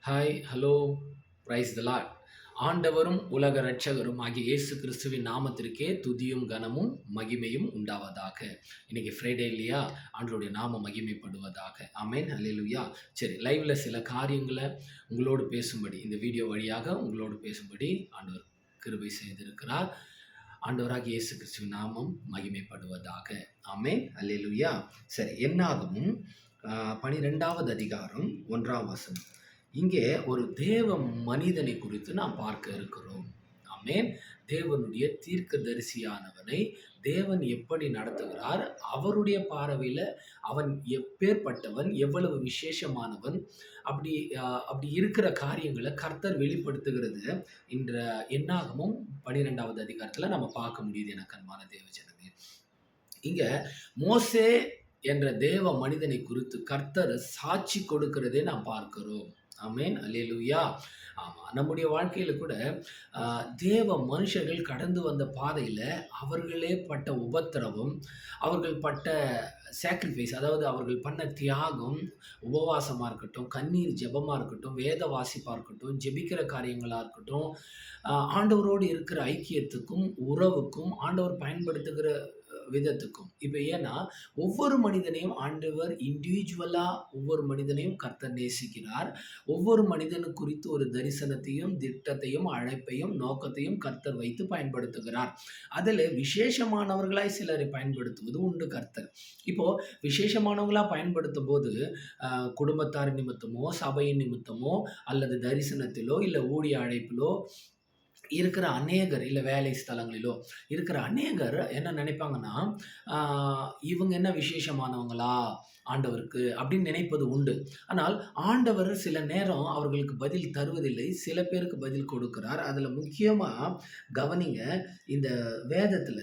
Hi, hello, praise the Lord. ஆண்டவரும் உலக இரட்சகரும் ஆகிய இயேசு கிறிஸ்துவின் நாமத்திற்கே துதியும் கனமும் மகிமையும் உண்டாவதாக. இன்னைக்கு ஃப்ரைடே இல்லையா? ஆண்டவருடைய நாமம் மகிமைப்படுவதாக. ஆமென், அல்லேலூயா. சரி, லைவ்ல சில காரியங்களை உங்களோடு பேசும்படி, இந்த வீடியோ வழியாக உங்களோடு பேசும்படி ஆண்டவர் கிருபை செய்திருக்கிறார். ஆண்டவராகிய இயேசு கிறிஸ்துவின் நாமம் மகிமைப்படுவதாக. ஆமென், அல்லேலூயா. சரி, என்னாகமும் 12வது அதிகாரம் 1ஆம் வசனம். இங்கே ஒரு தேவ மனிதனை குறித்து நாம் பார்க்க இருக்கிறோம். ஆமென். தேவனுடைய தீர்க்கதரிசியானவனை தேவன் எப்படி நடத்துகிறார், அவருடைய பார்வையில அவன் எப்பேற்பட்டவன், எவ்வளவு விசேஷமானவன், அப்படி அப்படி இருக்கிற காரியங்களை கர்த்தர் வெளிப்படுத்துகிறது இந்த என்னாகமும் 12வது அதிகாரத்துல நம்ம பார்க்க முடியுது. எனக்கு அன்பான தேவஜனமே, இங்க மோசே என்ற தேவ மனிதனை குறித்து கர்த்தர் சாட்சி கொடுக்கிறதை நாம் பார்க்கிறோம். ஆமென், அல்லேலூயா. ஆமா, நம்முடைய வாழ்க்கையில கூட தேவ மனுஷர்கள் கடந்து வந்த பாதையில அவர்களே பட்ட உபத்திரவம், அவர்கள் பட்ட சாக்ரிஃபைஸ், அதாவது அவர்கள் பண்ண தியாகம், உபவாசமா இருக்கட்டும், கண்ணீர் ஜெபமா இருக்கட்டும், வேத வாசிப்பா இருக்கட்டும், ஜெபிக்கிற காரியங்களா இருக்கட்டும், ஆண்டவரோடு இருக்கிற ஐக்கியத்துக்கும், உறவுக்கும், ஆண்டவர் பயன்படுத்துகிற விதத்துக்கும். இப்ப ஏன்னா, ஒவ்வொரு மனிதனையும் ஆண்டவர் இண்டிவிஜுவலா ஒவ்வொரு மனிதனையும் கர்த்தர் நேசிக்கிறார். ஒவ்வொரு மனிதனு குறித்து ஒரு தரிசனத்தையும், திட்டத்தையும், அழைப்பையும், நோக்கத்தையும் கர்த்தர் வைத்து பயன்படுத்துகிறார். அதில விசேஷமானவர்களாய் சிலரை பயன்படுத்துவது உண்டு கர்த்தர். இப்போ விசேஷமானவங்களா பயன்படுத்தும்போது, குடும்பத்தார் நிமித்தமோ, சபையின் நிமித்தமோ, அல்லது தரிசனத்திலோ, இல்ல ஊழிய அழைப்பிலோ இருக்கிற அநேகர், இல்ல வேலை ஸ்தலங்களிலோ இருக்கிற அநேகர் என்ன நினைப்பாங்கன்னா, இவங்க என்ன விசேஷமானவங்களா ஆண்டவருக்கு அப்படின்னு நினைப்பது உண்டு. ஆனால் ஆண்டவர் சில நேரம் அவர்களுக்கு பதில் தருவதில்லை. சில பேருக்கு பதில் கொடுக்கிறார். அதுல முக்கியமா கவனிங்க, இந்த வேதத்துல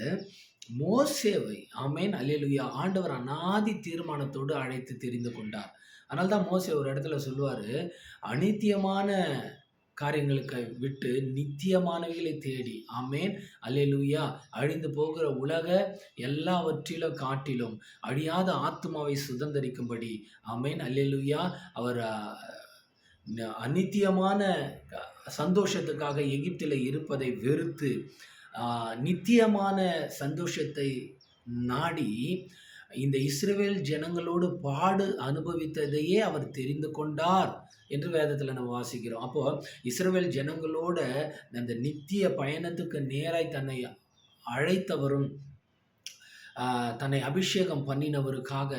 மோசேவை, ஆமென், அல்லேலூயா, ஆண்டவர் அநாதி தீர்மானத்தோடு அழைத்து தெரிந்து கொண்டார். அதனால தான் மோசே ஒரு இடத்துல சொல்லுவாரு, அநித்தியமான காரியங்களுக்கு விட்டு நித்தியமானவைகளை தேடி, ஆமென், அல்லேலூயா, அழிந்து போகிற உலக எல்லாவற்றிலும் காட்டிலும் அழியாத ஆத்துமாவை சுதந்தரிக்கும்படி, ஆமென், அல்லேலூயா, அவர் அநித்தியமான சந்தோஷத்துக்காக எகிப்தில இருப்பதை வெறுத்து நித்தியமான சந்தோஷத்தை நாடி இந்த இஸ்ரவேல் ஜனங்களோடு பாடு அனுபவித்ததையே அவர் தெரிந்து கொண்டார் என்று வேதத்துல நம்ம வாசிக்கிறோம். அப்போ இஸ்ரவேல் ஜனங்களோட அந்த நித்திய பயணத்துக்கு நேராய் தன்னை அழைத்தவரும், தன்னை அபிஷேகம் பண்ணினவருக்காக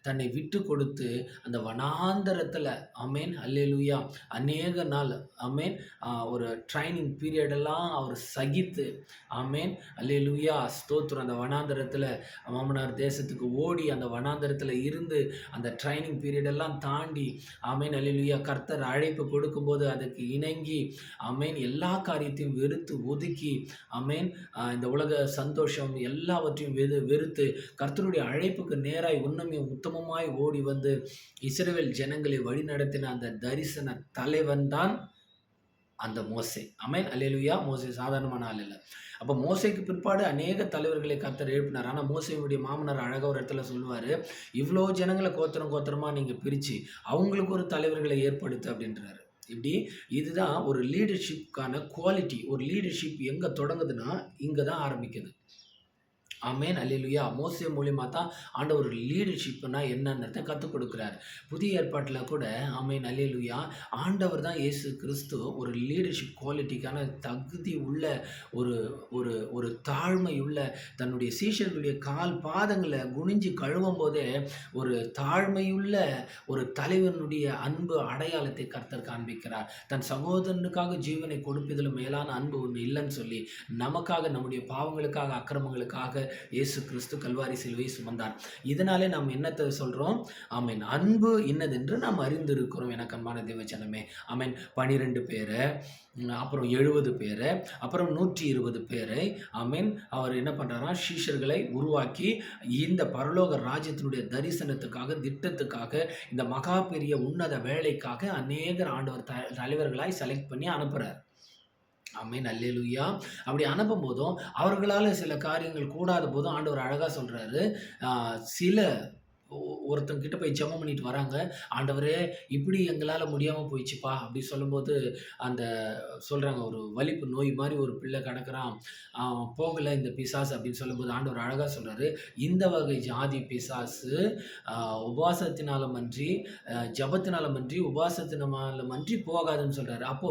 தன்னை விட்டு கொடுத்து அந்த வனாந்தரத்துல, ஆமென், அல்லேலூயா, அநேக நாள், ஆமென், ஒரு ட்ரைனிங் பீரியட் எல்லாம் அவர் சகித்து, ஆமென், அல்லேலூயா, ஸ்தோத்திரம், அந்த வனாந்தரத்துல மாமனார் தேசத்துக்கு ஓடி அந்த வனாந்தரத்துல இருந்து அந்த ட்ரைனிங் பீரியட் எல்லாம் தாண்டி, ஆமென், அல்லேலூயா, கர்த்தர் அழைப்பு கொடுக்கும்போது அதுக்கு இணங்கி, ஆமென், எல்லா காரியத்தையும் வெறுத்து ஒதுக்கி, ஆமென், இந்த உலக சந்தோஷம் எல்லாவற்றையும் வெறுத்து கர்த்தருடைய அழைப்புக்கு நேராய் உன்னமே உத்தமமாய் ஓடி வந்து இஸ்ரவேல் ஜனங்களை வழிநடத்தின அந்த தரிசன தலைவன் தான் அந்த மோசே. ஆமென், அல்லேலூயா. மோசே சாதாரணமான ஆள் இல்ல. அப்ப மோசேக்கு பிற்பாடு அநேக தலைவர்களை கர்த்தர் எழுப்பினார். ஆனா மோசேயுடைய மாமனார் அழகா ஒரு இடத்துல சொல்லுவாரு, இவ்வளோ ஜனங்களை கோத்திரம் கோத்திரமா நீங்க பிரிச்சு அவங்களுக்கு ஒரு தலைவர்களை ஏற்படுத்து அப்படின்றாரு. இப்படி இதுதான் ஒரு லீடர்ஷிப்கான குவாலிட்டி. ஒரு லீடர்ஷிப் எங்க தொடங்குதுன்னா இங்க தான் ஆரம்பிக்குது. ஆமென், அல்லேலூயா. மோசே மூலியமா தான் ஆண்டவர் லீடர்ஷிப்னா என்னன்றத கத்துக் கொடுக்கிறார். புதிய ஏற்பாட்டுல கூட, ஆமென், அல்லேலூயா, ஆண்டவர் தான் இயேசு கிறிஸ்து ஒரு லீடர்ஷிப் குவாலிட்டிக்கான தகுதி உள்ள ஒரு ஒரு ஒரு தாழ்மையுள்ள தன்னுடைய சீஷர்களுடைய கால் பாதங்களை குனிஞ்சு கழுவும் போதே ஒரு தாழ்மையுள்ள ஒரு தலைவனுடைய அன்பு அடையாளத்தை கர்த்தர் காண்பிக்கிறார். தன் சகோதரனுக்காக ஜீவனை கொடுப்பதிலும் மேலான அன்பு ஒன்று இல்லைன்னு சொல்லி நமக்காக, நம்முடைய பாவங்களுக்காக, அக்கிரமங்களுக்காக இயேசு கிறிஸ்து கல்வாரி சிலுவை சுமந்தார். இதனாலே நாம் என்னத்தை சொல்றோம்? ஆமென், அன்பு இன்னதென்று நாம் அறிந்திருக்கிறோம். எனக்கு அன்பான தேவஜனமே, ஆமென். 12 பேரை, அப்புறம் 70 பேரை, அப்புறம் 120 பேரை, ஆமென், அவர் என்ன பண்றாரா, சீஷர்களை உருவாக்கி இந்த பரலோக ராஜ்யத்தினுடைய தரிசனத்துக்காக, திட்டத்துக்காக, இந்த மகா பெரிய உன்னத வேலைக்காக அநேகர் ஆண்டவர் தலைவர்களாய் செலக்ட் பண்ணி அனுப்புறார். ஆமென், அல்லேலூயா. அப்படி அனுப்பும் போதும் அவர்களால சில காரியங்கள் கூடாத போதும் ஆண்டவர் அழகா சொல்றாரு, சில ஒருத்தங்க கிட்ட போய் ஜெபம் பண்ணிட்டு வராங்க. ஆண்டவரே இப்படி எங்களால முடியாம போயிடுச்சுப்பா அப்படி சொல்லும்போது, அந்த சொல்றாங்க ஒரு வலிப்பு நோய் மாரி ஒரு பிள்ளை கிடக்குறான். போகல இந்த பிசாசு அப்படின்னு சொல்லும்போது ஆண்டவர் அழகா சொல்றாரு, இந்த வகை ஜாதி பிசாசு அ உபவாசத்தினாலமன்றி, ஜெபத்தினாலமன்றி, உபவாசத்தினாலமன்றி போகாதுன்னு சொல்றாரு. அப்போ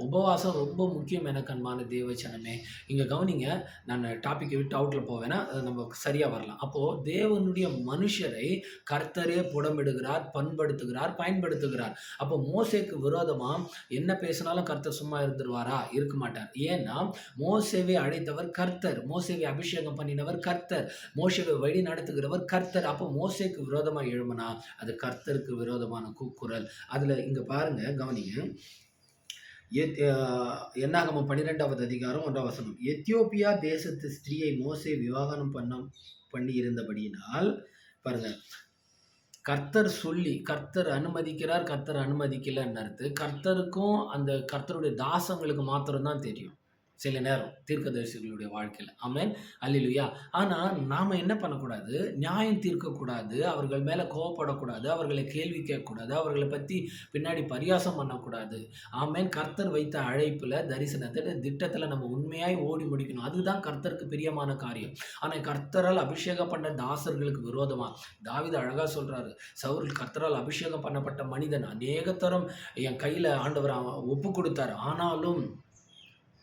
உபவாசம் ரொம்ப முக்கியம் எனக்கு அன்பான தேவ ஜனமே. இங்க கவனிங்க, நான் டாபிக்க விட்டு அவுட்ல போவேன்னா, நம்ம சரியா வரலாம். அப்போ தேவனுடைய மனுஷரை கர்த்தரே புடமிடுகிறார், பண்படுத்துகிறார், பயன்படுத்துகிறார். அப்போ மோசேக்கு விரோதமா என்ன பேசினாலும் கர்த்தர் சும்மா இருந்துருவாரா? இருக்க மாட்டார். ஏன்னா மோசேவை அழைத்தவர் கர்த்தர், மோசேவை அபிஷேகம் பண்ணினவர் கர்த்தர், மோசேவை வழி நடத்துகிறவர் கர்த்தர். அப்போ மோசேக்கு விரோதமா எழும்புனா அது கர்த்தருக்கு விரோதமான கூக்குரல். அதுல இங்க பாருங்க, கவனிங்க. என்னாகமம் 12வது அதிகாரம் 1ஆம் வசனம். எத்தியோப்பியா தேசத்து ஸ்திரீயை மோசே விவாகரம் பண்ணி இருந்தபடியினால், பாருங்க, கர்த்தர் அனுமதிக்கிறார், கர்த்தர் அனுமதிக்கலன்னு கர்த்தருக்கும் அந்த கர்த்தருடைய தாசங்களுக்கு மாத்திரம் தான் தெரியும். சில நேரம் தீர்க்கதரிசிகளுடைய வாழ்க்கையில. ஆமென். அல்லேலூயா. ஆனா நாம என்ன பண்ணக்கூடாது? நியாயம் தீர்க்கக்கூடாது. அவர்கள் மேல கோவப்படக்கூடாது. அவர்களை கேள்வி கேட்கக்கூடாது. அவர்களை பத்தி பின்னாடி பரியாசம் பண்ணக்கூடாது. ஆமென். கர்த்தர் வைத்த அழைப்புல, தரிசனத்துல, திட்டத்துல நம்ம உண்மையாய் ஓடி முடிக்கணும். அதுதான் கர்த்தருக்கு பிரியமான காரியம். ஆனா கர்த்தரால் அபிஷேகம் பண்ண தாசர்களுக்கு விரோதமா தாவீது அழகா சொல்றாரு. சவுல் கர்த்தரால் அபிஷேகம் பண்ணப்பட்ட மனிதன். அநேக தரம் என் கையில ஆண்டவர் ஒப்பு கொடுத்தார். ஆனாலும்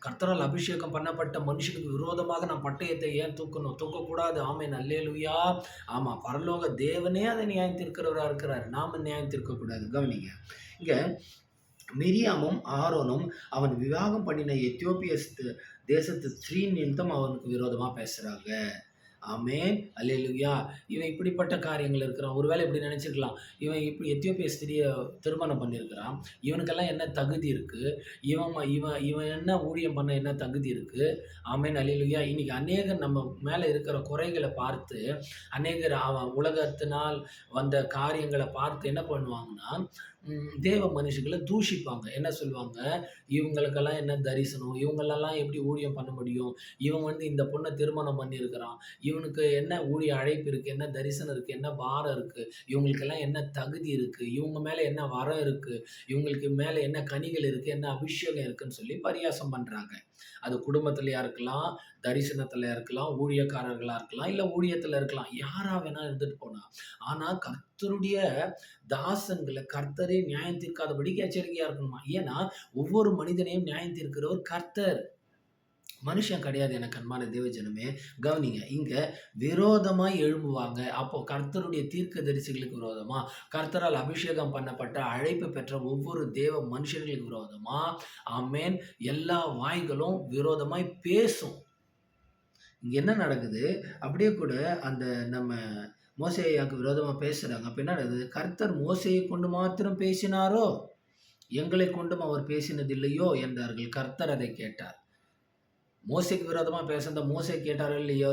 கர்த்தரால் அபிஷேகம் பண்ணப்பட்ட மனுஷனுக்கு விரோதமாக நான் பட்டயத்தை ஏன் தூக்கணும்? தூக்கக்கூடாது. ஆமென். அல்லேலூயா. ஆமா, பரலோக தேவனே அதை நியாயம் தீர்க்கிறவரா இருக்கிறார். நாம நியாயம் தீர்க்கக்கூடாது. கவனிங்க. இங்க மிரியாமும் ஆரோனும் அவன் விவாகம் பண்ணின எத்தியோப்பிய தேசத்து ஸ்திரீ நிமித்தம் அவனுக்கு விரோதமா பேசுறாங்க. ஆமென். அல்லேலூயா. இவன் இப்படிப்பட்ட காரியங்கள் இருக்கிறான். ஒருவேளை இப்படி நினைச்சிருக்கலாம், இவன் இப்படி எத்தியோப்பிய ஸ்திரியை திருமணம் பண்ணியிருக்கிறான், இவனுக்கெல்லாம் என்ன தகுதி இருக்கு? இவன் இவன் இவன் என்ன ஊழியம் பண்ண என்ன தகுதி இருக்கு? ஆமென். அல்லேலூயா. இன்னைக்கு அநேகர் நம்ம மேல இருக்கிற குறைகளை பார்த்து, அநேகர் அவன் உலகத்தினால் வந்த காரியங்களை பார்த்து என்ன பண்ணுவாங்கன்னா, தேவ மனுஷங்களை தூஷிப்பாங்க. என்ன சொல்லுவாங்க? இவங்களுக்கெல்லாம் என்ன தரிசனம்? இவங்களெல்லாம் எப்படி ஊழியம் பண்ண முடியும்? இவன் இந்த பொண்ணை திருமணம் பண்ணியிருக்கிறான். இவனுக்கு என்ன ஊழிய அழைப்பு இருக்கு? என்ன தரிசனம் இருக்கு? என்ன பாரம் இருக்கு? இவங்களுக்கெல்லாம் என்ன தகுதி இருக்கு? இவங்க மேல என்ன வரம் இருக்கு? இவங்களுக்கு மேல என்ன கனிகள் இருக்கு? என்ன அபிஷேகம் இருக்குன்னு சொல்லி பரியாசம் பண்றாங்க. அது குடும்பத்திலயா இருக்கலாம், தரிசனத்துல இருக்கலாம், ஊழியக்காரர்களா இருக்கலாம், இல்ல ஊழியத்துல இருக்கலாம். யாரா வேணா இருந்துட்டு போனா. ஆனா கர்த்தருடைய தாசன்களை கர்த்தரே நியாயம் தீர்க்காதபடிக்கு எச்சரிக்கையா இருக்கணுமா? ஏன்னா ஒவ்வொரு மனிதனையும் நியாயம் தீர்க்கிறவர் கர்த்தர், மனுஷன் கிடையாது. எனக்கு அன்பான தேவஜனமே, கவனிங்க. இங்க விரோதமாய் எழும்புவாங்க. அப்போ கர்த்தருடைய தீர்க்கதரிசிகளுக்கு விரோதமா, கர்த்தரால் அபிஷேகம் பண்ணப்பட்ட அழைப்பு பெற்ற ஒவ்வொரு தேவ மனுஷர்களுக்கு விரோதமா, ஆமென், எல்லா வாய்களும் விரோதமாய் பேசும். இங்க என்ன நடக்குது? அப்படியே கூட அந்த நம்ம மோசேயாக்கு விரோதமா பேசுறாங்க. அப்ப என்ன நடக்குது? கர்த்தர் மோசேயை கொண்டு மாத்திரம் பேசினாரோ, எங்களை கொண்டும் அவர் பேசினதில்லையோ என்றார்கள். கர்த்தர் அதை கேட்டார். மோசேக்கு விரோதமா பேசுனத மோசே கேட்டாரோ இல்லையோ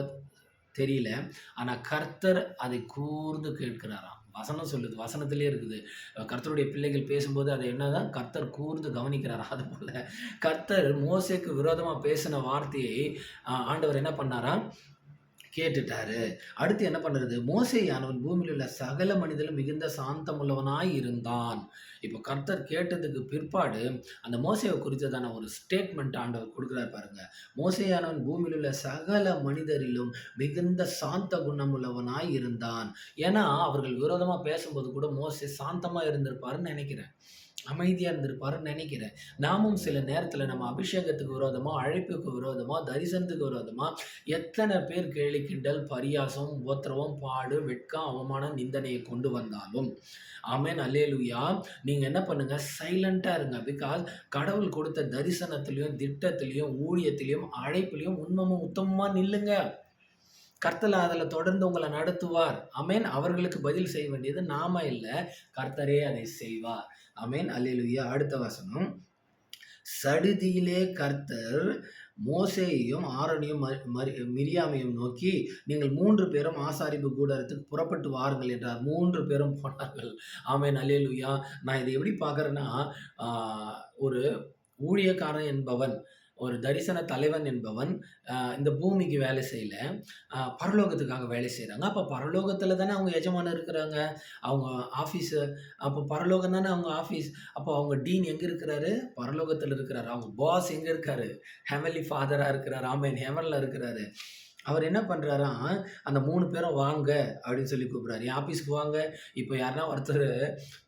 தெரியல. ஆனா கர்த்தர் அதை கூர்ந்து கேட்கிறாராம். வசனம் சொல்லுது. வசனத்திலே இருக்குது. கர்த்தருடைய பிள்ளைகள் பேசும்போது அதை என்னதான் கர்த்தர் கூர்ந்து கவனிக்கிறாராம். அதுபோல கர்த்தர் மோசேக்கு விரோதமா பேசின வார்த்தையை ஆண்டவர் என்ன பண்ணாராம்? கேட்டுட்டாரு. அடுத்து என்ன பண்றது? மோசேயானவன் பூமியில் உள்ள சகல மனிதனும் மிகுந்த சாந்தமுள்ளவனாய் இருந்தான். இப்போ கர்த்தர் கேட்டதுக்கு பிற்பாடு அந்த மோசேவை குறித்ததான ஒரு ஸ்டேட்மெண்ட் ஆண்டவர் கொடுக்குறாரு பாருங்க. மோசேயானவன் பூமியில் உள்ள சகல மனிதரிலும் மிகுந்த சாந்த குணமுள்ளவனாய் இருந்தான். ஏன்னா அவர்கள் விரோதமா பேசும்போது கூட மோசே சாந்தமா இருந்திருப்பாருன்னு நினைக்கிறேன். அமைதியா இருந்திருப்பாருன்னு நினைக்கிறேன். நாமும் சில நேரத்துல நம்ம அபிஷேகத்துக்கு விரோதமா, அழைப்புக்கு விரோதமா, தரிசனத்துக்கு விரோதமா எத்தனை பேர் கேலி, கிண்டல், பரியாசம், உபத்திரவம், பாடு, வெட்கம், அவமானம், நிந்தனையை கொண்டு வந்தாலும், ஆமென், அல்லேலூயா, நீங்க என்ன பண்ணுங்க? சைலண்டா இருங்க. பிகாஸ் கடவுள் கொடுத்த தரிசனத்திலையும், திட்டத்திலையும், ஊழியத்திலையும், அழைப்பிலையும் உண்மையும் உத்தமமா நில்லுங்க. கர்த்தர் அதில் தொடர்ந்து உங்களை நடத்துவார். ஆமென். அவர்களுக்கு பதில் செய்ய வேண்டியது நாம இல்லை, கர்த்தரே அதை செய்வார். ஆமென். அல்லேலூயா. அடுத்த வசனம். சடுதியிலே கர்த்தர் மோசேயையும் ஆரோனையும் மிரியாமையும் நோக்கி, நீங்கள் 3 பேரும் ஆசாரிப்பு கூடாரத்துக்கு புறப்பட்டு வாருங்கள் என்றார். 3 பேரும் போனார்கள். ஆமென். அல்லேலூயா. நான் இதை எப்படி பார்க்குறேன்னா, ஒரு ஊழியக்காரன் என்பவன் ஒரு தரிசன தலைவன் என்பவன் இந்த பூமிக்கு வேலை செய்யல. பரலோகத்துக்காக வேலை செய்றாங்க. அப்ப பரலோகத்தில தானே அவங்க எஜமானர் இருக்கிறாங்க. அவங்க ஆஃபீஸு. அப்போ பரலோகம் தானே அவங்க ஆஃபீஸ். அப்போ அவங்க டீன் எங்க இருக்கிறாரு? பரலோகத்தில இருக்கிறாரு. அவங்க பாஸ் எங்க இருக்காரு? ஹெவன்லி ஃபாதரா இருக்கிறாரு. ஆமென். ஹெவன்ல இருக்கிறாரு. அவர் என்ன பண்றாராம், அந்த 3 பேரும் வாங்க அப்படின்னு சொல்லி கூப்பிடுறாரு. என் ஆஃபீஸ்க்கு வாங்க. இப்ப யாருன்னா ஒருத்தரு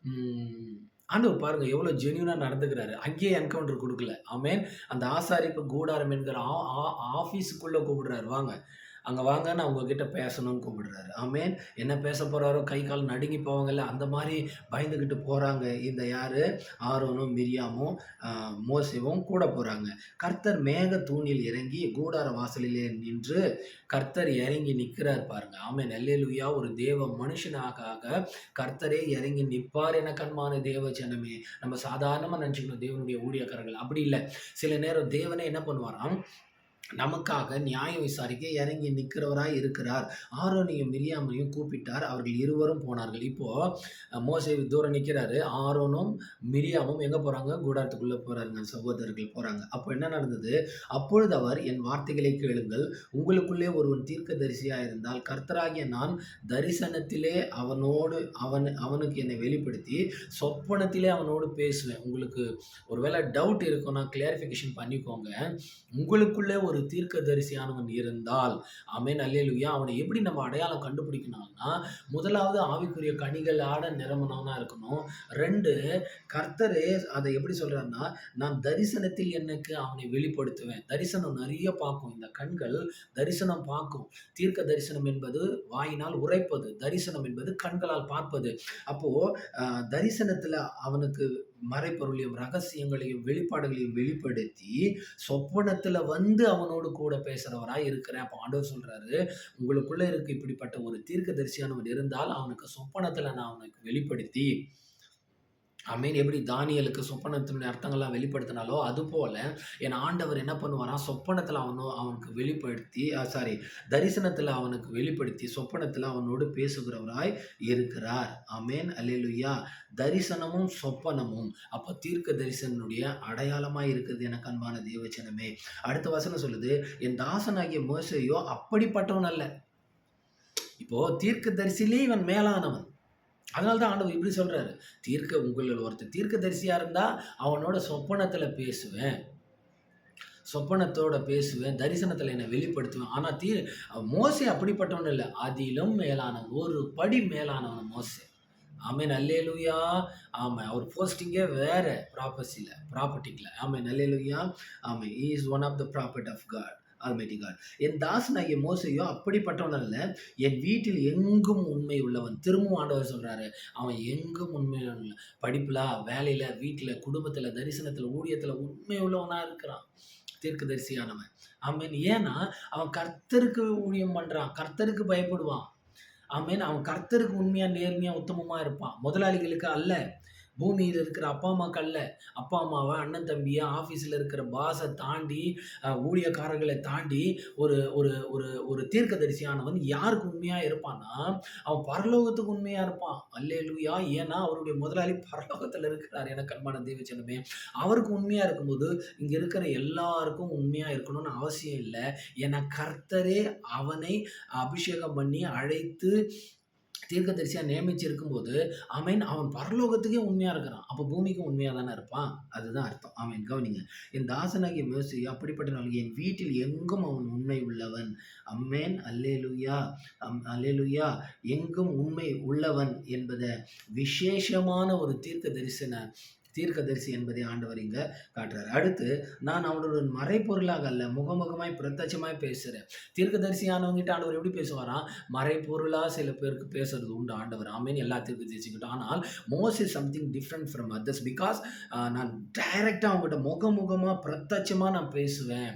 ம் ஆண்டவர் பாருங்க எவ்வளோ ஜென்யூனா நடந்துக்கிறாரு. அங்கேயே என்கவுண்டர் குடுக்கல. ஆமென். அந்த ஆசாரிப்பு கூடாரம் என்கிற ஆ ஆ ஆஃபீஸுக்குள்ள கூப்பிடுறாரு. வாங்க. அங்க வாங்க நான் உங்ககிட்ட பேசணும்னு கூப்பிடுறாரு. ஆமென். என்ன பேசப் போறாரோ, கை, கால் நடுங்கி போவாங்கல்ல, அந்த மாரி பயந்துகிட்டு போறாங்க. இந்த யாரு? ஆரோனும், மிரியாமும், மோசேவும் கூட போறாங்க. கர்த்தர் மேகத் தூணில் இறங்கி கூடார வாசலிலே நின்று கர்த்தர் இறங்கி நிற்கிறார் பாருங்க. ஆமென். அல்லேலூயா. ஒரு தேவ மனுஷனாக கர்த்தரே இறங்கி நிற்பார் என கண்மான தேவ ஜனமே. நம்ம சாதாரணமா நினைச்சுக்கணும் தேவனுடைய ஊழியக்காரர்கள். அப்படி இல்ல. சில நேரம் தேவனே என்ன பண்ணுவாராம், நமக்காக நியாயம் விசாரிக்க இறங்கி நிற்கிறவராய் இருக்கிறார். ஆரோனையும் மிரியாமையும் கூப்பிட்டார். அவர்கள் இருவரும் போனார்கள். இப்போ மோசே தூரம் நிற்கிறாரு. ஆரோனும் மிரியாமும் எங்க போறாங்க? கூடாரத்துக்குள்ள போறாங்க. சகோதரர்கள் போறாங்க. அப்போ என்ன நடந்தது? அப்பொழுது அவர், என் வார்த்தைகளை கேளுங்கள். உங்களுக்குள்ளே ஒருவன் தீர்க்கதரிசியா இருந்தால் கர்த்தராகிய நான் தரிசனத்திலே அவனுக்கு என்னை வெளிப்படுத்தி சொப்பனத்திலே அவனோடு பேசுவேன். உங்களுக்கு ஒருவேளை டவுட் இருக்குன்னா கிளாரிஃபிகேஷன் பண்ணிக்கோங்க. உங்களுக்குள்ளே ஒரு தீர்க்கதரிசியானவன் இருந்தால், ஆமென் அல்லேலூயா. அவனை எப்படி நம்ம அடையாளம் கண்டுபிடிக்கணும்னா, முதலாவது ஆவிக்குரிய கனிகளாட நிரம்பினவனா இருக்கணும். 2 கர்த்தரே அதை எப்படி சொல்றாருன்னா, நான் தரிசனத்தில் எனக்கு அவனை வெளிப்படுத்துவேன். தரிசனம் நிறைய பார்க்கும். இந்த கண்கள் தரிசனம் பார்க்கும். தீர்க்க தரிசனம் என்பது வாயினால் உரைப்பது. தரிசனம் என்பது கண்களால் பார்ப்பது. அப்போ தரிசனத்துல அவனுக்கு மறைபொருளையும் ரகசியங்களையும் வெளிப்பாடுகளையும் வெளிப்படுத்தி சொப்பனத்துல வந்து அவனோடு கூட பேசுறவராய் இருக்கிறேன். அப்ப ஆண்டவர் சொல்றாரு, உங்களுக்குள்ள இருக்கு இப்படிப்பட்ட ஒரு தீர்க்கதரிசியானவன் இருந்தால் அவனுக்கு சொப்பனத்துல நான் அவனுக்கு வெளிப்படுத்தி, ஆமென். எப்படி தானியேலுக்கு சொப்பனத்தினுடைய அர்த்தங்கள்லாம் வெளிப்படுத்தினாலோ, அதுபோல என் ஆண்டவர் என்ன பண்ணுவாராம், சொப்பனத்துல அவனுக்கு வெளிப்படுத்தி தரிசனத்துல அவனுக்கு வெளிப்படுத்தி, சொப்பனத்துல அவனோடு பேசுகிறவராய் இருக்கிறார். ஆமென் அல்லேலூயா. தரிசனமும் சொப்பனமும் அப்ப தீர்க்க தரிசனுடைய அடையாளமாய் இருக்குது எனக்கு அன்பான தேவஜனமே. அடுத்த வசனம் சொல்லுது, என் தாசனாகிய மோசேயோ அப்படிப்பட்டவன் அல்ல. இப்போ தீர்க்க தரிசிலே இவன் மேலானவன். அதனால தான் ஆண்டவர் இப்படி சொல்றாரு. உங்களில் ஒருத்தர் தீர்க்கதரிசியா இருந்தா அவனோட சொப்பனத்துல பேசுவேன். சொப்பனத்தோட பேசுவேன். தரிசனத்துல என்னை வெளிப்படுத்துவேன். ஆனா மோசே அப்படிப்பட்டவன் இல்ல. அதிலும் மேலானவன். ஒரு படி மேலானவன் மோசே. ஆமென் அல்லேலூயா. ஆமென். அவர் போஸ்டிங்கே வேற ப்ராப்பர்ட்டிக்ல. Amen hallelujah. Amen. He is one of the property of God. Almighty God. என் தாசனாகிய மோசேயோ அப்படிப்பட்டவன் அல்ல. என் வீட்டில் எங்கும் உண்மை உள்ளவன். திரும்பவும் ஆண்டவர் சொல்றாரு, அவன் எங்கும் உண்மை உள்ள படிப்புல, வேலையில, வீட்டுல, குடும்பத்துல, தரிசனத்துல, ஊழியத்துல உண்மை உள்ளவனா இருக்கிறான். தீர்க்கதரிசியானவன். ஆமென். ஏன்னா அவன் கர்த்தருக்கு ஊழியம் பண்றான். கர்த்தருக்கு பயப்படுவான். ஆமென். அவன் கர்த்தருக்கு உண்மையா, நேர்மையா, உத்தமமா இருப்பான். முதலாளிகளுக்கு அல்ல. பூமியில இருக்கிற அப்பா அம்மாக்கு அல்ல. அப்பா அம்மாவ, அண்ணன் தம்பிய, ஆஃபீஸ்ல இருக்கிற பாஸ தாண்டி, ஊழியக்காரர்களை தாண்டி ஒரு ஒரு ஒரு ஒரு தீர்க்கதரிசியானவன் யாருக்கு உண்மையா இருப்பான்னா, அவன் பரலோகத்துக்கு உண்மையா இருப்பான். அல்லேலூயா. ஏன்னா அவருடைய முதலாளி பரலோகத்துல இருக்கிறார். எனக்கு அன்பான தேவஜனமே. அவருக்கு உண்மையா இருக்கும்போது இங்க இருக்கிற எல்லாருக்கும் உண்மையா இருக்கணும்னு அவசியம் இல்ல. ஏன்னா கர்த்தரே அவனை அபிஷேகம் பண்ணி அழைத்து தீர்க்கதரிசியா நியமிச்சு இருக்கும்போது, ஆமென், அவன் பரலோகத்துக்கே உண்மையா இருக்கிறான். அப்ப பூமிக்கும் உண்மையா தானே இருப்பான். அதுதான் அர்த்தம். ஆமென். கவனிங்க. என் தாசனாகிய மோசே அப்படிப்பட்டவன் என் வீட்டில் எங்கும் அவன் உண்மை உள்ளவன். ஆமென் அல்லேலூயா. அல்லேலூயா. எங்கும் உண்மை உள்ளவன் என்பத விசேஷமான ஒரு தீர்க்கதரிசி என்பதை ஆண்டவர் இங்க காட்டுறாரு. அடுத்து, நான் அவனுடன் மறைப்பொருளாக அல்ல, முகமுகமாய் பிரத்யட்சமாய் பேசுறேன். தீர்க்கதரிசியானவங்கிட்ட ஆண்டவர் எப்படி பேசுவாராம்? மறைப்பொருளா சில பேருக்கு பேசுறது உண்டு ஆண்டவர். ஆமென். எல்லா தீர்க்கதரிசிக்கிட்டும். ஆனால் மோசே something different from others. Because நான் டைரக்டா அவங்ககிட்ட முகமுகமா பிரத்யட்சமா நான் பேசுவேன்.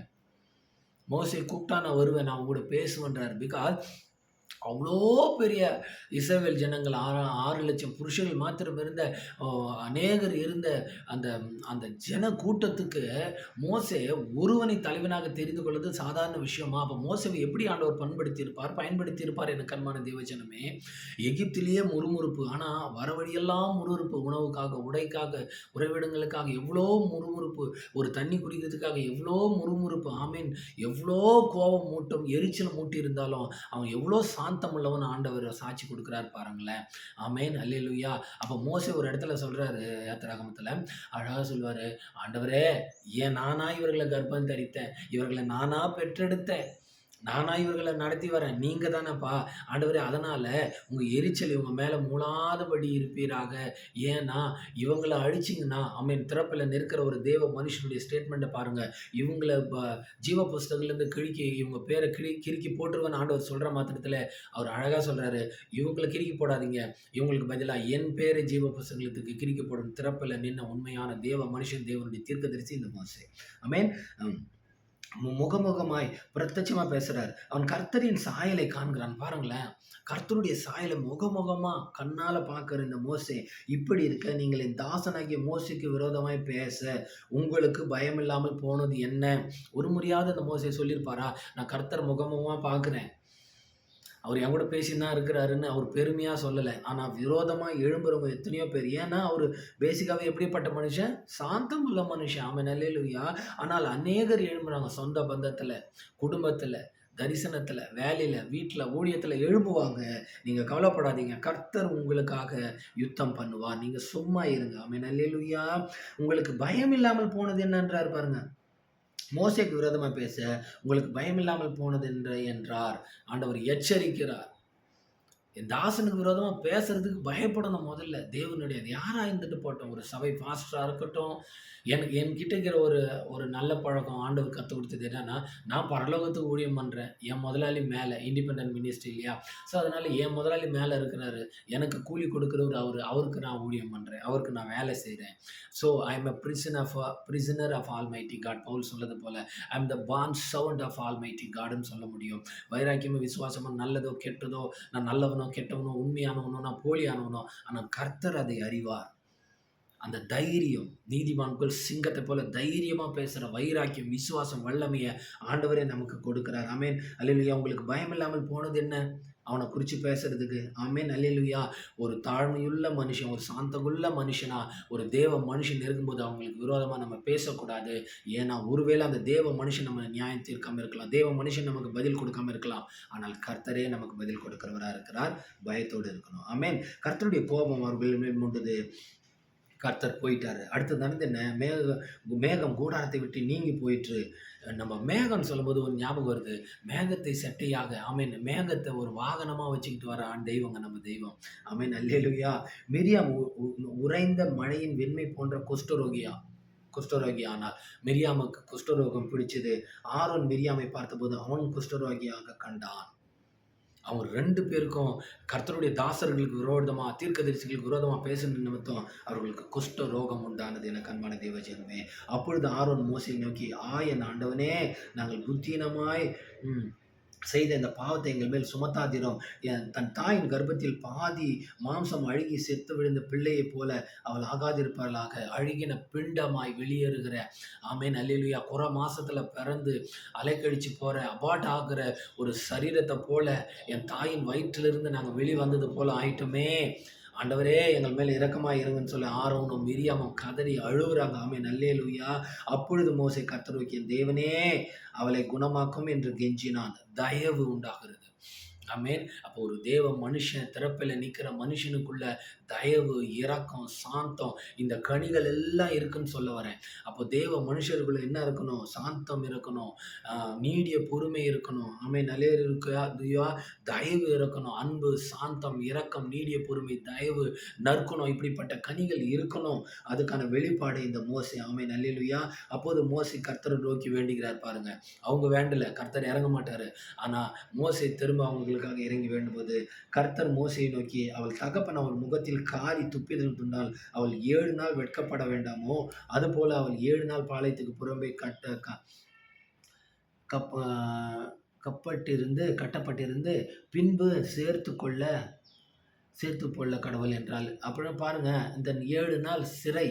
மோசே கூப்பிட்டா நான் வருவேன், நான் அவங்க கூட பேசுவேன்றார். பிகாஸ் அவ்வளோ பெரிய இஸ்ரவேல் ஜனங்கள் 6,00,000 புருஷர்கள் மாத்திரம் இருந்த அநேகர் இருந்த அந்த அந்த ஜன கூட்டத்துக்கு மோசே ஒருவனை தலைவனாக தெரிந்து கொள்வது சாதாரண விஷயமா? அப்போ மோசேவை எப்படி ஆண்டவர் பயன்படுத்தியிருப்பார் என கண்மான தேவஜனமே. எகிப்திலேயே முறுமுறுப்பு, ஆனால் வர வழியெல்லாம் முறுமுறுப்பு, உணவுக்காக, உடைக்காக, உறைவிடங்களுக்காக எவ்வளோ முறுமுறுப்பு, ஒரு தண்ணி குடிக்கிறதுக்காக எவ்வளோ முறுமுறுப்பு. ஆமீன். எவ்வளோ கோபம் மூட்டும் எரிச்சல் மூட்டி இருந்தாலும் அவன் எவ்வளோ சாந்தம் உள்ளவன் ஆண்டவர் சாட்சி கொடுக்குறாரு பாருங்களேன். ஆமேன். அல்லேலூயா. அப்போ மோசே ஒரு இடத்துல சொல்றாரு, யாத்திராகமத்தில் அழகாக சொல்லுவார், ஆண்டவரே, ஏன் நானா இவர்களை கர்ப்பம் தரித்தேன், இவர்களை நானா பெற்றெடுத்தேன், நானா இவர்களை நடத்தி வரேன், நீங்க தானேப்பா ஆண்டவரே. அதனால உங்க எரிச்சல் இவங்க மேல மூளாதபடி இருப்பீராக. ஏன்னா இவங்களை அழிச்சிங்கன்னா, ஆமீன், திறப்பில் நிற்கிற ஒரு தேவ மனுஷனுடைய ஸ்டேட்மெண்ட்டை பாருங்க. இவங்களை ஜீவ புஸ்தகத்திலேருந்து இவங்க பேரை கிறுக்கி போட்டுருவேன்னு ஆண்டவர் சொல்ற மாத்திரத்தில் அவர் அழகா சொல்றாரு, இவங்களை கிறுக்கி போடாதீங்க, இவங்களுக்கு பதிலாக என் பேரை ஜீவ புஸ்தகத்துக்கு கிறுக்கி போடும் திறப்பில் நின்ன உண்மையான தேவ மனுஷன், தேவனுடைய தீர்க்கதரிசி இந்த மோசே. ஆமேன். முகமுகமாய் பிரத்யட்சமா பேசுறார். அவன் கர்த்தரின் சாயலை காண்கிறான். பாருங்களேன், கர்த்தருடைய சாயலை முகமுகமா கண்ணால பார்க்கிற இந்த மோசே இப்படி இருக்க, நீங்கள் என் தாசனாகிய மோசேக்கு விரோதமாய் பேச உங்களுக்கு பயம் இல்லாமல் போனது என்ன? ஒரு முறையாவது அந்த மோசே சொல்லியிருப்பாரா, நான் கர்த்தர் முகமுகமா பார்க்கிறேன், அவர் என் கூட பேசின்னு தான் இருக்கிறாருன்னு அவர் பெருமையாக சொல்லலை. ஆனால் விரோதமாக எழும்புறவங்க எத்தனையோ பேர். ஏன்னா அவர் பேசிக்காகவே எப்படிப்பட்ட மனுஷன்? சாந்தம் உள்ள மனுஷன். ஆமென், அல்லேலூயா. ஆனால் அநேகர் எழும்புறாங்க. சொந்த பந்தத்தில், குடும்பத்தில், தரிசனத்தில், வேலையில், வீட்டில், ஊழியத்தில் எழும்புவாங்க. நீங்கள் கவலைப்படாதீங்க, கர்த்தர் உங்களுக்காக யுத்தம் பண்ணுவார், நீங்கள் சும்மா இருங்க. ஆமென், அல்லேலூயா. உங்களுக்கு பயம் இல்லாமல் போனது என்னன்றார் பாருங்க. மோசேக்கு விரோதமா பேச உங்களுக்கு பயம் இல்லாமல் போனது என்றார். ஆண்டவர் எச்சரிக்கிறார். என் தாசனுக்கு விரோதமா பேசுறதுக்கு பயப்படணும். முதல்ல தேவனுடைய யாரா இருந்துட்டு போட்டோம், ஒரு சபை பாஸ்டரா இருக்கட்டும், என்கிட்ட இருக்கிற ஒரு ஒரு நல்ல பழக்கம் ஆண்டவர் கற்றுக் கொடுத்தது என்னன்னா, நான் பரலோகத்துக்கு ஊழியம் பண்ணுறேன், என் முதலாளி மேலே, இண்டிபெண்டன்ட் மினிஸ்ட்ரி இல்லையா, ஸோ அதனால் என் முதலாளி மேலே இருக்கிறாரு, எனக்கு கூலி கொடுக்குறவர் அவருக்கு நான் ஊழியம் பண்ணுறேன், அவருக்கு நான் வேலை செய்கிறேன். So I am prisoner of almighty God. Paul சொல்றது போல I am the bond servant of almighty காட்னு சொல்ல முடியும். வைராக்கியமும் விசுவாசமும் நல்லதோ கெட்டதோ, நான் நல்லவனோ கெட்டவனோ, உண்மையானவனோ நான் போலியானவனோ, ஆனால் கர்த்தர் அதை அறிவார். அந்த தைரியம், நீதிமான்கள் சிங்கத்தை போல தைரியமா பேசுற வைராக்கியம், விசுவாசம், வல்லமையை ஆண்டவரே நமக்கு கொடுக்கிறார். ஆமேன், அல்லேலூயா. உங்களுக்கு பயம் இல்லாமல் போனது என்ன? அவனை குறித்து பேசுறதுக்கு. ஆமேன், அல்லேலூயா. ஒரு தாழ்மையுள்ள மனுஷன், ஒரு சாந்தகுள்ள மனுஷனா, ஒரு தேவ மனுஷன் இருக்கும்போது அவங்களுக்கு விரோதமாக நம்ம பேசக்கூடாது. ஏன்னா ஒருவேளை அந்த தேவ மனுஷன் நம்ம நியாயம் தீர்க்காமல் இருக்கலாம், தேவ மனுஷன் நமக்கு பதில் கொடுக்காம இருக்கலாம், ஆனால் கர்த்தரே நமக்கு பதில் கொடுக்கிறவராக இருக்கிறார். பயத்தோடு இருக்கணும். ஆமேன். கர்த்தருடைய கோபம் அவர்கள் மேல் மூண்டது. கர்த்தர் போயிட்டாரு. அடுத்தது நடந்து என்ன? மேகம் கூடாரத்தை விட்டு நீங்கி போயிற்று. நம்ம மேகம் சொல்லும்போது ஒரு ஞாபகம் வருது. மேகத்தை சட்டையாக, ஆமீன், மேகத்தை ஒரு வாகனமாக வச்சுக்கிட்டு வர தெய்வங்க நம்ம தெய்வம். ஆமீன், அல்லேலூயா. மிரியாம் உறைந்த மழையின் வெண்மை போன்ற குஷ்டரோகி ஆனார். மிரியாமுக்கு குஷ்டரோகம் பிடிச்சது. ஆரோன் மிரியாமை பார்த்தபோது அவன் குஷ்டரோகியாக கண்டான். அவங்க 2 பேருக்கும் கர்த்தருடைய தாசர்களுக்கு விரோதமாக, தீர்க்கதரிசிகளுக்கு விரோதமாக பேசுன நிமித்தம் அவர்களுக்கு குஷ்ட ரோகம் உண்டானது என கண்மான தேவஜனமே. அப்பொழுது ஆரோன் மோசேயை நோக்கி, என் ஆண்டவனே, நாங்கள் புத்தீனமாய் செய்த இந்த பாவத்தை எங்கள் மேல் சுமத்தாதிரும். தன் தாயின் கர்ப்பத்தில் பாதி மாம்சம் அழுகி செத்து விழுந்த பிள்ளையை போல அவள் ஆகாதிருப்பார்களாக. அழுகின பிண்டமாய் வெளியேறுகிற, ஆமேன், அல்லேலூயா, குறை மாசத்துல பிறந்து அலைக்கழிச்சு போற, அபார்ட் ஆகிற ஒரு சரீரத்தை போல என் தாயின் வயிற்றிலிருந்து நாங்கள் வெளிவந்தது போல ஆயிட்டுமே. ஆண்டவரே, எங்கள் மேல் இரக்கமாக இருங்கன்னு சொல்லி ஆரோனும் மிரியாமும் கதறி அழுகுறாங்க. ஆமென், அல்லேலூயா. அப்பொழுது மோசே கர்த்தர் நோக்கி, தேவனே, அவளை குணமாக்கும் என்று கெஞ்சினான். தயவு உண்டாகிறது. ஆமேன். அப்போ ஒரு தேவ மனுஷன், திறப்பில் நிற்கிற மனுஷனுக்குள்ள தயவு, இரக்கம், சாந்தம், இந்த கனிகள் எல்லாம் இருக்குன்னு சொல்ல வரேன். அப்போ தேவ மனுஷருக்குள்ள என்ன இருக்கணும்? சாந்தம் இருக்கணும், நீடிய பொறுமை இருக்கணும். ஆமேன், நல்ல தயவு இருக்கணும், அன்பு, சாந்தம், இரக்கம், நீடிய பொறுமை, தயவு, நற்குணம், இப்படிப்பட்ட கனிகள் இருக்கணும். அதுக்கான வெளிப்பாடு இந்த மோசே. ஆமேன், அல்லேலூயா. அப்போது மோசே கர்த்தரை நோக்கி வேண்டுகிறார் பாருங்க. அவங்க வேண்டல, கர்த்தர் இறங்க மாட்டாரு. ஆனா மோசே திரும்ப அவங்களுக்காக இறங்கி வேண்டும்போது கர்த்தர் மோசையை நோக்கி, அவள் தகப்பன் அவள் முகத்தில் காரி துப்பிதல் துண்டால் அவள் 7 நாள் வெட்கப்பட வேண்டாமோ, அதுபோல அவள் 7 நாள் பாளையத்துக்கு புறம்பே கட்டப்பட்டிருந்து பின்பு சேர்த்து கொள்ள கடவுள் என்றால். அப்புறம் பாருங்க, இந்த 7 நாள் சிறை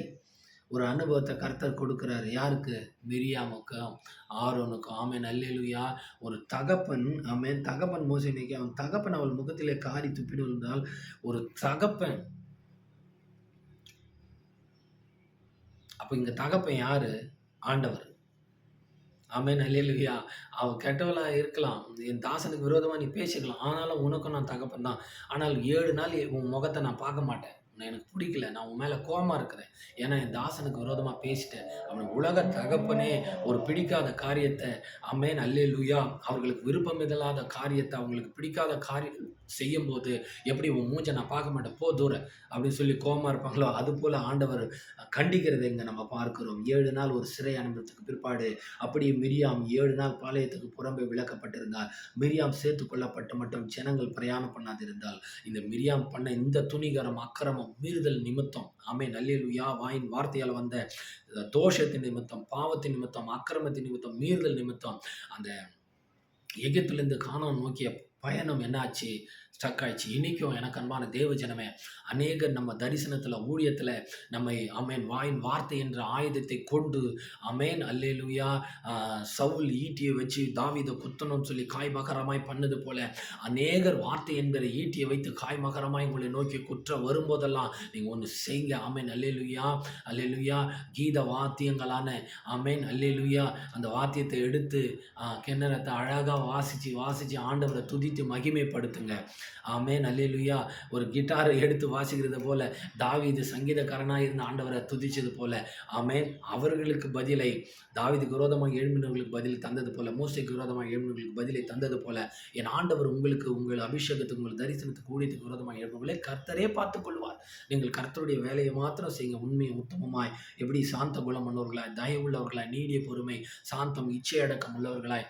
ஒரு அனுபவத்தை கர்த்தர் கொடுக்கிறாரு. யாருக்கு? மிரியாமுக்கும் ஆரோனுக்கும். ஆமென், அல்லேலூயா. ஒரு தகப்பன், ஆமென், தகப்பன் மோசேக்கு அவன் தகப்பன் அவள் முகத்திலே காரி துப்பிட்டு விழுந்தால், ஒரு தகப்பன். அப்ப இங்க தகப்பன் யாரு? ஆண்டவர். ஆமென், அல்லேலூயா. அவ கெட்டவளா இருக்கலாம். என் தாசனுக்கு விரோதமா நீ பேசிக்கலாம். ஆனாலும் உனக்கும் நான் தகப்பன் தான். ஆனால் 7 நாள் உன் முகத்த நான் பார்க்க மாட்டேன். எனக்கு பிடிக்கல. நான் உன் மேல கோவமா இருக்கிறேன். ஏன்னா என் தாசனுக்கு விரோதமா பேசிட்டேன். அவன் உலக தகப்பனே ஒரு பிடிக்காத காரியத்த, ஆமென், அல்லேலூயா, அவர்களுக்கு விருப்பமில்லாத காரியத்த, அவங்களுக்கு பிடிக்காத காரியம் செய்யும்போது எப்படி உன் மூஞ்ச நான் பார்க்க மாட்டேன், போ தூர அப்படின்னு சொல்லி கோவமா இருப்பாங்களோ, அதுபோல ஆண்டவர் கண்டிக்கிறதை இங்க நம்ம பார்க்கிறோம். 7 நாள் ஒரு சிறை அனுபவத்துக்கு பிற்பாடு அப்படியே மிரியாம் 7 நாள் பாளையத்துக்கு புறம்பே விலக்கப்பட்டிருந்தார். மிரியாம் சேர்த்து கொள்ளப்பட்டு மட்டும் ஜனங்கள் பிரயாணம் பண்ணாதிருந்தால், இந்த மிரியாம் பண்ண இந்த துணிகரம், அக்கிரமம், மீறுதல் நிமித்தம், ஆமென், அல்லேலூயா, வாயின் வார்த்தையால் வந்த தோஷத்தின் நிமித்தம், பாவத்தின் நிமித்தம், அக்கிரமத்தின் நிமித்தம், மீறுதல் நிமித்தம் அந்த எகிப்திலிருந்து கானான் நோக்கிய பயணம் என்னாச்சு? ஸ்டக் ஆயிடுச்சு. இன்னைக்கும் எனக்கு அன்பான தேவ ஜனமே, அநேகர் நம்ம தரிசனத்துல, ஊழியத்துல நம்மை, ஆமென், வாயின் வார்த்தை என்ற ஆயுதத்தை கொண்டு, ஆமென், அல்லேலூயா, சவுல் ஈட்டியை வச்சு தாவீதை குத்தணும்னு சொல்லி காய்மகரமாய் பண்ணது போல அநேகர் வார்த்தை என்கிற ஈட்டியை வைத்து காய்மகரமாய் உங்களை நோக்கி குற்ற வரும்போதெல்லாம் நீங்க ஒன்று செய்யுங்க. ஆமென், அல்லேலூயா, அல்லேலூயா. கீத வாத்தியங்களான, ஆமென், அல்லேலூயா, அந்த வாத்தியத்தை எடுத்து கிண்ணறத்தை அழகா வாசிச்சு ஆண்டவரை துதித்து மகிமைப்படுத்துங்க. ஆமென், அல்லேலூயா. ஒரு கிட்டாரை எடுத்து வாசிக்கிறது போல தாவீது சங்கீதக்காரனாக இருந்த ஆண்டவரை துதிச்சது போல, ஆமென், அவர்களுக்கு பதிலை தாவீதுக்கு விரோதமாக எழும்பினவர்களுக்கு பதில் தந்தது போல, மோசேக்கு விரோதமாக எழும்பினவர்களுக்கு பதிலை தந்தது போல, என் ஆண்டவர் உங்களுக்கு, உங்கள் அபிஷேகத்துக்கு, உங்கள் தரிசனத்துக்கு, ஊழியத்துக்கு விரோதமாக எழுப்புகளை கர்த்தரே பார்த்துக் கொள்வார். நீங்கள் கர்த்தருடைய வேலையை மாத்திரம் செய்யுங்க. உண்மையை உத்தமமாய், எப்படி சாந்த குணம் உள்ளவர்களாய், தயவுள்ளவர்களாய், நீடிய பொறுமை, சாந்தம், இச்சையடக்கம் உள்ளவர்களாய்,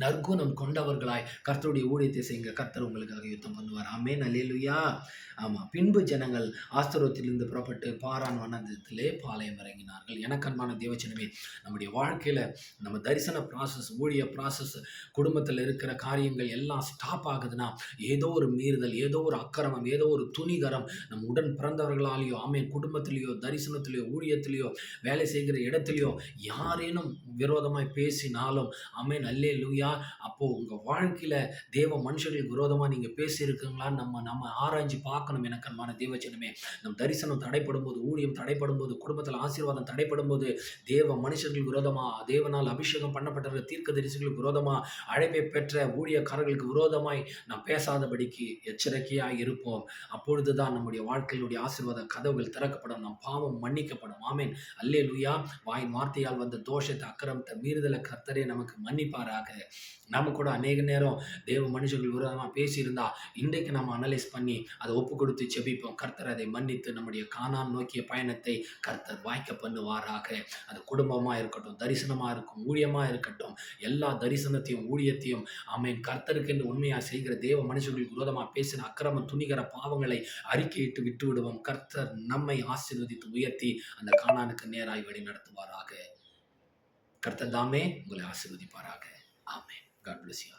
நற்குணம் கொண்டவர்களாய் கர்த்தருடைய ஊழியத்தை செய்யுங்க. கர்த்தர் உங்களுக்காக யுத்தம் பண்ணுவார். ஆமென், அல்லேலூயா. ஆமா. பின்பு ஜனங்கள் ஆஸ்தரோத்திலிருந்து புறப்பட்டு பாரான் வனாந்தரத்திலே பாளையம் இறங்கினார்கள். எனக்கன்பான தேவஜனமே, நம்முடைய வாழ்க்கையில நம்ம தரிசன ப்ராசஸ், ஊழிய ப்ராசஸ், குடும்பத்தில் இருக்கிற காரியங்கள் எல்லாம் ஸ்டாப் ஆகுதுன்னா, ஏதோ ஒரு மீறுதல், ஏதோ ஒரு அக்கிரமம், ஏதோ ஒரு துணிகரம் நம் உடன் பிறந்தவர்களாலேயோ, ஆமென், குடும்பத்திலேயோ, தரிசனத்திலேயோ, ஊழியத்திலேயோ, வேலை செய்கிற இடத்திலேயோ யாரேனும் விரோதமாய் பேசினாலும், ஆமென், அல்லேலூயா, அப்போ உங்க வாழ்க்கையில தேவ மனுஷர்களுக்கு விரோதமா நீங்க பேசியிருக்கீங்களா? நம்ம ஆராய்ஞ்சு பார்க்கணும். எனக்கு அன்பான தேவஜனமே, நம் தரிசனம் தடைப்படும் போது, ஊழியம் தடைப்படும் போது, குடும்பத்தில் ஆசீர்வாதம் தடைப்படும் போது, தேவ மனுஷர்களுக்கு விரோதமா, தேவனால் அபிஷேகம் பண்ணப்பட்ட தீர்க்க தரிசிகளுக்கு விரோதமா, அழைப்பை பெற்ற ஊழியக்காரர்களுக்கு விரோதமாய் நாம் பேசாதபடிக்கு எச்சரிக்கையாய் இருப்போம். அப்பொழுதுதான் நம்முடைய வாழ்க்கையினுடைய ஆசீர்வாத கதவுகள் திறக்கப்படும், நம் பாவம் மன்னிக்கப்படும். ஆமென், அல்லேலூயா. வாயின் வார்த்தையால் வந்த தோஷத்தை, அக்கிரமத்தை, மீறுதலை கர்த்தரே நமக்கு மன்னிப்பாராக. நாம கூட அநேக நேரம் தேவ மனுஷர்கள் விரோதமாக பேசியிருந்தா இன்றைக்கு நம்ம அனலைஸ் பண்ணி அதை ஒப்பு கொடுத்து செபிப்போம். கர்த்தர் அதை மன்னித்து நம்முடைய கானான் நோக்கிய பயணத்தை கர்த்தர் வாய்க்க பண்ணுவாராக. அது குடும்பமா இருக்கட்டும், தரிசனமா இருக்கும், ஊழியமா இருக்கட்டும், எல்லா தரிசனத்தையும், ஊழியத்தையும், ஆமென், கர்த்தருக்கு என்று உண்மையாக செய்கிற தேவ மனுஷர்களுக்கு விரோதமாக பேசின அக்கிரம துணிகர பாவங்களை அறிக்கையிட்டு விட்டு விடுவோம். கர்த்தர் நம்மை ஆசீர்வதித்து உயர்த்தி அந்த கானானுக்கு நேராய் வழி நடத்துவாராக. கர்த்தர் தாமே உங்களை ஆசீர்வதிப்பாராக. ஆமென். God bless you.